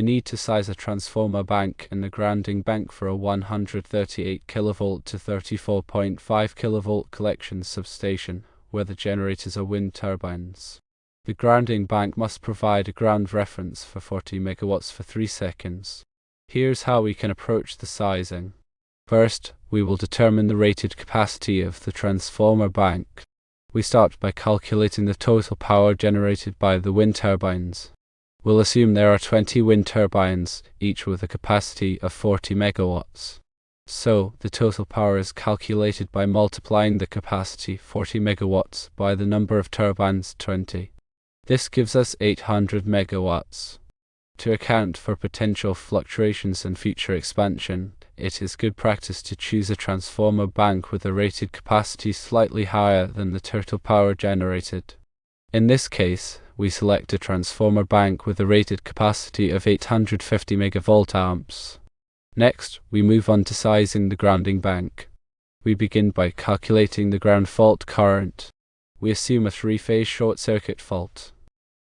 We need to size a transformer bank and a grounding bank for a 138 kV to 34.5 kV collection substation, where the generators are wind turbines. The grounding bank must provide a ground reference for 40 MW for 3 seconds. Here's how we can approach the sizing. First, we will determine the rated capacity of the transformer bank. We start by calculating the total power generated by the wind turbines. We'll assume there are 20 wind turbines, each with a capacity of 40 MW. So, the total power is calculated by multiplying the capacity 40 MW by the number of turbines 20. This gives us 800 MW. To account for potential fluctuations and future expansion, it is good practice to choose a transformer bank with a rated capacity slightly higher than the total power generated. In this case, we select a transformer bank with a rated capacity of 850 MV. Next, we move on to sizing the grounding bank. We begin by calculating the ground fault current. We assume a 3-phase short circuit fault.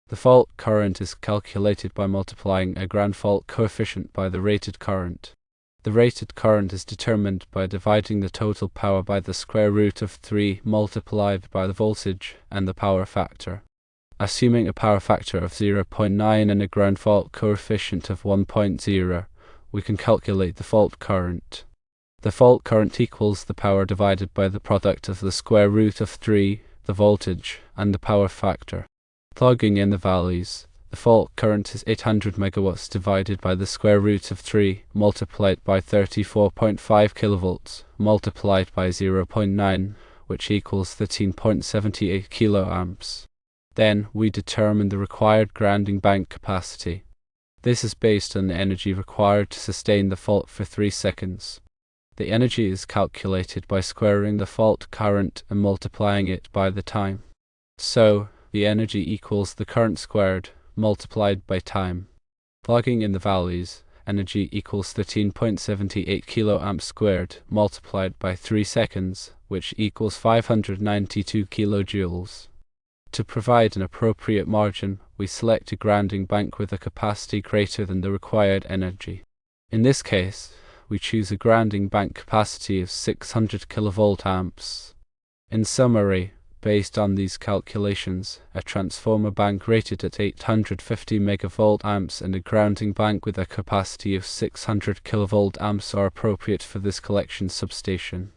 The fault current is calculated by multiplying a ground fault coefficient by the rated current. The rated current is determined by dividing the total power by the square root of 3 multiplied by the voltage and the power factor. Assuming a power factor of 0.9 and a ground fault coefficient of 1.0, we can calculate the fault current. The fault current equals the power divided by the product of the square root of 3, the voltage, and the power factor. Plugging in the values, the fault current is 800 MW divided by the square root of 3 multiplied by 34.5 kV multiplied by 0.9, which equals 13.78 kA. Then we determine the required grounding bank capacity. This is based on the energy required to sustain the fault for 3 seconds. The energy is calculated by squaring the fault current and multiplying it by the time. So, the energy equals the current squared, multiplied by time. Plugging in the values, energy equals 13.78 kA squared, multiplied by 3 seconds, which equals 592 kilojoules. To provide an appropriate margin, we select a grounding bank with a capacity greater than the required energy. In this case, we choose a grounding bank capacity of 600 kV. In summary, based on these calculations, a transformer bank rated at 850 MV and a grounding bank with a capacity of 600 kV are appropriate for this collection substation.